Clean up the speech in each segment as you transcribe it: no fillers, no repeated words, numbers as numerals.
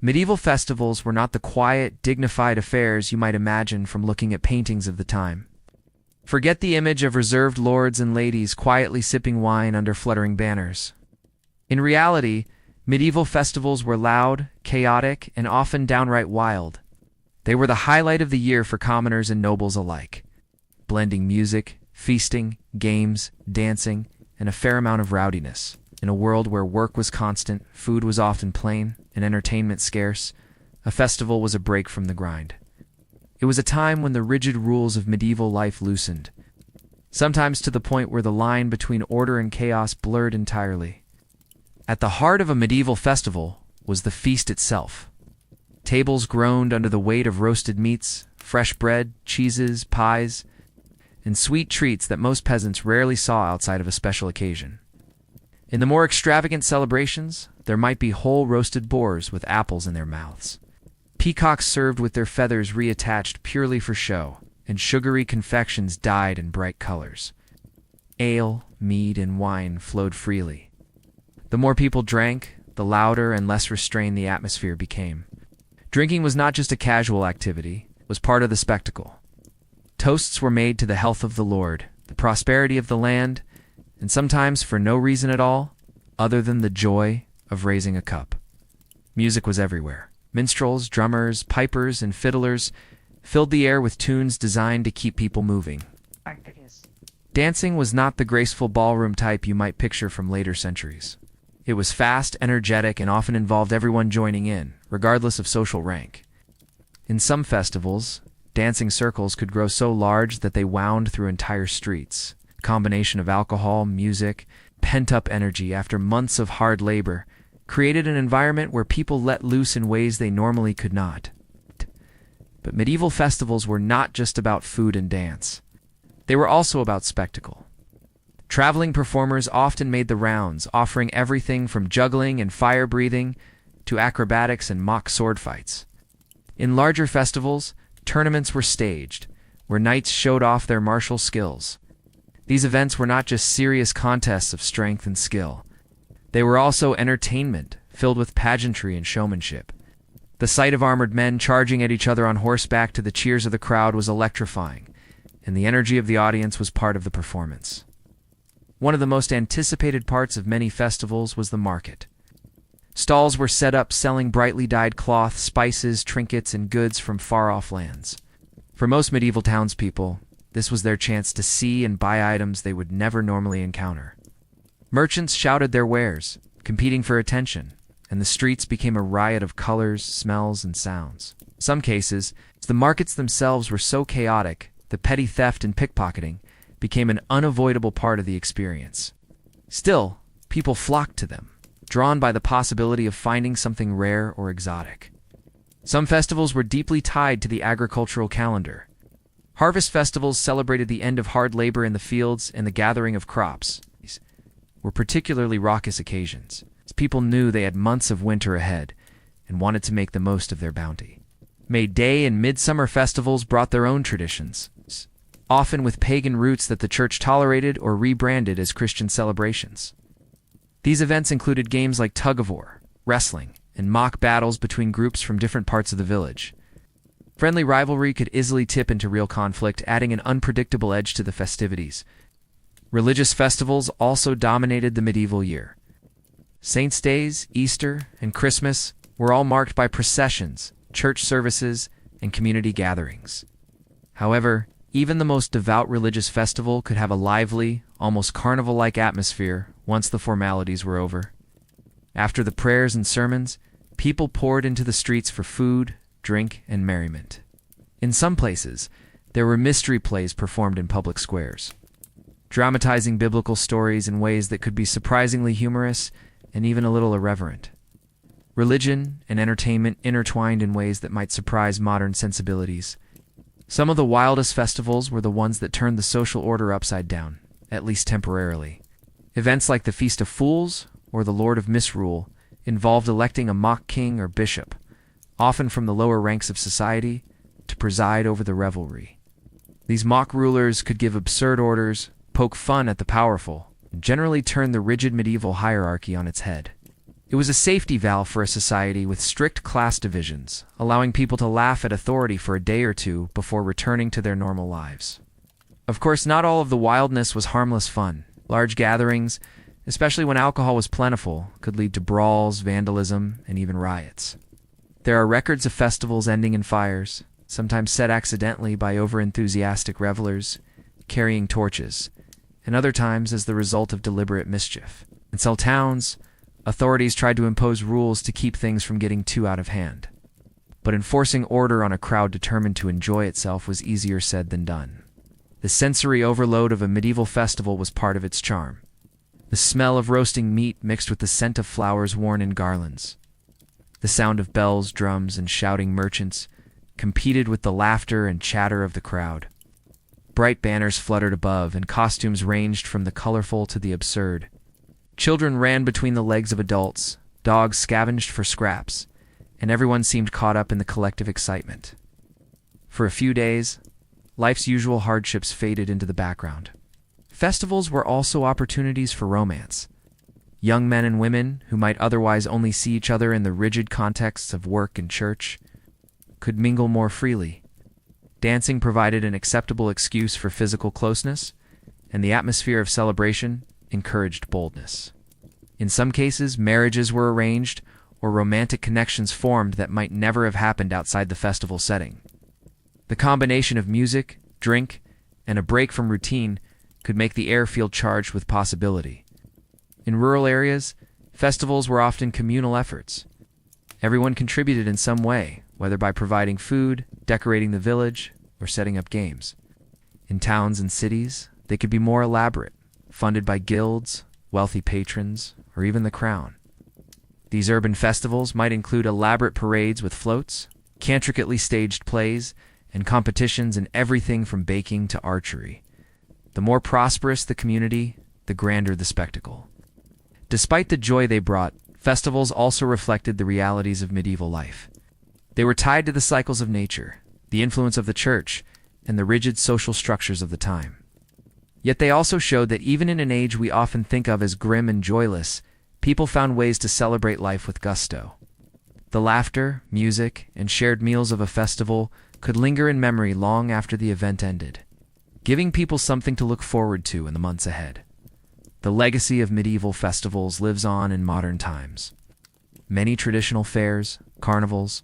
Medieval festivals were not the quiet, dignified affairs you might imagine from looking at paintings of the time. Forget the image of reserved lords and ladies quietly sipping wine under fluttering banners. In reality, medieval festivals were loud, chaotic, and often downright wild. They were the highlight of the year for commoners and nobles alike, blending music, feasting, games, dancing, and a fair amount of rowdiness. In a world where work was constant, food was often plain, and entertainment scarce, a festival was a break from the grind. It was a time when the rigid rules of medieval life loosened, sometimes to the point where the line between order and chaos blurred entirely. At the heart of a medieval festival was the feast itself. Tables groaned under the weight of roasted meats, fresh bread, cheeses, pies, and sweet treats that most peasants rarely saw outside of a special occasion. In the more extravagant celebrations, there might be whole roasted boars with apples in their mouths, peacocks served with their feathers reattached purely for show, and sugary confections dyed in bright colors. Ale, mead, and wine flowed freely. The more people drank, the louder and less restrained the atmosphere became. Drinking was not just a casual activity, it was part of the spectacle. Toasts were made to the health of the Lord, the prosperity of the land, and sometimes for no reason at all, other than the joy of raising a cup. Music was everywhere. Minstrels, drummers, pipers, and fiddlers filled the air with tunes designed to keep people moving. Dancing was not the graceful ballroom type you might picture from later centuries. It was fast, energetic, and often involved everyone joining in, regardless of social rank. In some festivals, dancing circles could grow so large that they wound through entire streets. A combination of alcohol, music, pent-up energy after months of hard labor created an environment where people let loose in ways they normally could not. But medieval festivals were not just about food and dance. They were also about spectacle. Traveling performers often made the rounds, offering everything from juggling and fire-breathing to acrobatics and mock sword fights. In larger festivals, tournaments were staged, where knights showed off their martial skills. These events were not just serious contests of strength and skill. They were also entertainment, filled with pageantry and showmanship. The sight of armored men charging at each other on horseback to the cheers of the crowd was electrifying, and the energy of the audience was part of the performance. One of the most anticipated parts of many festivals was the market. Stalls were set up selling brightly dyed cloth, spices, trinkets, and goods from far-off lands. For most medieval townspeople, this was their chance to see and buy items they would never normally encounter. Merchants shouted their wares, competing for attention, and the streets became a riot of colors, smells, and sounds. In some cases, the markets themselves were so chaotic that petty theft and pickpocketing became an unavoidable part of the experience. Still, people flocked to them, drawn by the possibility of finding something rare or exotic. Some festivals were deeply tied to the agricultural calendar. Harvest festivals celebrated the end of hard labor in the fields and the gathering of crops. These were particularly raucous occasions, as people knew they had months of winter ahead and wanted to make the most of their bounty. May Day and midsummer festivals brought their own traditions, often with pagan roots that the church tolerated or rebranded as Christian celebrations. These events included games like tug-of-war, wrestling, and mock battles between groups from different parts of the village. Friendly rivalry could easily tip into real conflict, adding an unpredictable edge to the festivities. Religious festivals also dominated the medieval year. Saints' days, Easter, and Christmas were all marked by processions, church services, and community gatherings. However, even the most devout religious festival could have a lively, almost carnival-like atmosphere once the formalities were over. After the prayers and sermons, people poured into the streets for food, drink, and merriment. In some places, there were mystery plays performed in public squares, dramatizing biblical stories in ways that could be surprisingly humorous and even a little irreverent. Religion and entertainment intertwined in ways that might surprise modern sensibilities. Some of the wildest festivals were the ones that turned the social order upside down, at least temporarily. Events like the Feast of Fools or the Lord of Misrule involved electing a mock king or bishop, often from the lower ranks of society, to preside over the revelry. These mock rulers could give absurd orders, poke fun at the powerful, and generally turn the rigid medieval hierarchy on its head. It was a safety valve for a society with strict class divisions, allowing people to laugh at authority for a day or two before returning to their normal lives. Of course, not all of the wildness was harmless fun. Large gatherings, especially when alcohol was plentiful, could lead to brawls, vandalism, and even riots. There are records of festivals ending in fires, sometimes set accidentally by overenthusiastic revelers carrying torches, and other times as the result of deliberate mischief. In some towns, authorities tried to impose rules to keep things from getting too out of hand. But enforcing order on a crowd determined to enjoy itself was easier said than done. The sensory overload of a medieval festival was part of its charm. The smell of roasting meat mixed with the scent of flowers worn in garlands. The sound of bells, drums, and shouting merchants competed with the laughter and chatter of the crowd. Bright banners fluttered above, and costumes ranged from the colorful to the absurd. Children ran between the legs of adults, dogs scavenged for scraps, and everyone seemed caught up in the collective excitement. For a few days, life's usual hardships faded into the background. Festivals were also opportunities for romance. Young men and women, who might otherwise only see each other in the rigid contexts of work and church, could mingle more freely. Dancing provided an acceptable excuse for physical closeness, and the atmosphere of celebration encouraged boldness. In some cases, marriages were arranged or romantic connections formed that might never have happened outside the festival setting. The combination of music, drink, and a break from routine could make the air feel charged with possibility. In rural areas, festivals were often communal efforts. Everyone contributed in some way, whether by providing food, decorating the village, or setting up games. In towns and cities, they could be more elaborate, funded by guilds, wealthy patrons, or even the crown. These urban festivals might include elaborate parades with floats, intricately staged plays, and competitions in everything from baking to archery. The more prosperous the community, the grander the spectacle. Despite the joy they brought, festivals also reflected the realities of medieval life. They were tied to the cycles of nature, the influence of the church, and the rigid social structures of the time. Yet they also showed that even in an age we often think of as grim and joyless, people found ways to celebrate life with gusto. The laughter, music, and shared meals of a festival could linger in memory long after the event ended, giving people something to look forward to in the months ahead. The legacy of medieval festivals lives on in modern times. Many traditional fairs, carnivals,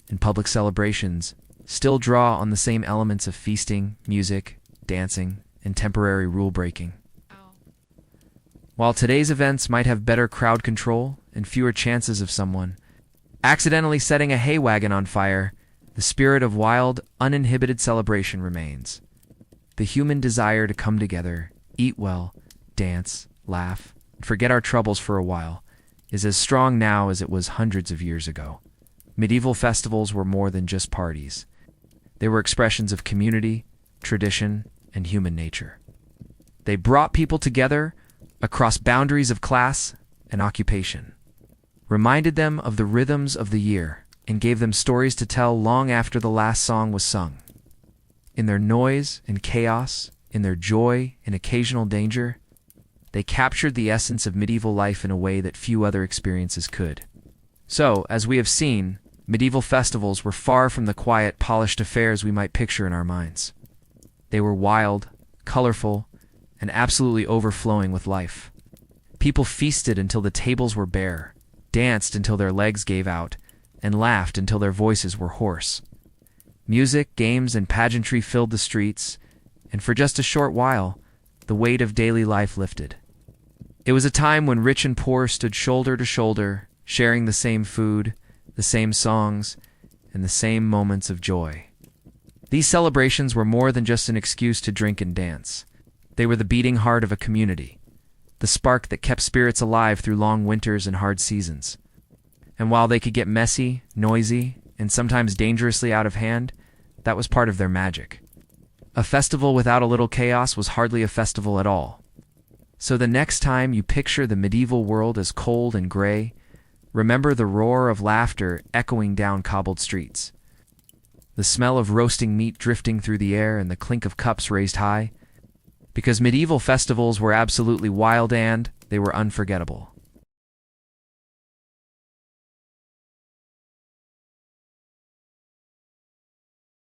and public celebrations still draw on the same elements of feasting, music, dancing, and temporary rule-breaking. While today's events might have better crowd control and fewer chances of someone accidentally setting a hay wagon on fire, the spirit of wild, uninhibited celebration remains. The human desire to come together, eat well, dance, laugh, and forget our troubles for a while is as strong now as it was hundreds of years ago. Medieval festivals were more than just parties. They were expressions of community, tradition, and human nature. They brought people together across boundaries of class and occupation, reminded them of the rhythms of the year, and gave them stories to tell long after the last song was sung. In their noise and chaos, in their joy and occasional danger, they captured the essence of medieval life in a way that few other experiences could. So, as we have seen, medieval festivals were far from the quiet, polished affairs we might picture in our minds. They were wild, colorful, and absolutely overflowing with life. People feasted until the tables were bare, danced until their legs gave out, and laughed until their voices were hoarse. Music, games, and pageantry filled the streets, and for just a short while, the weight of daily life lifted. It was a time when rich and poor stood shoulder to shoulder, sharing the same food, the same songs, and the same moments of joy. These celebrations were more than just an excuse to drink and dance. They were the beating heart of a community, the spark that kept spirits alive through long winters and hard seasons. And while they could get messy, noisy, and sometimes dangerously out of hand, that was part of their magic. A festival without a little chaos was hardly a festival at all. So the next time you picture the medieval world as cold and gray, remember the roar of laughter echoing down cobbled streets, the smell of roasting meat drifting through the air, and the clink of cups raised high, because medieval festivals were absolutely wild and they were unforgettable.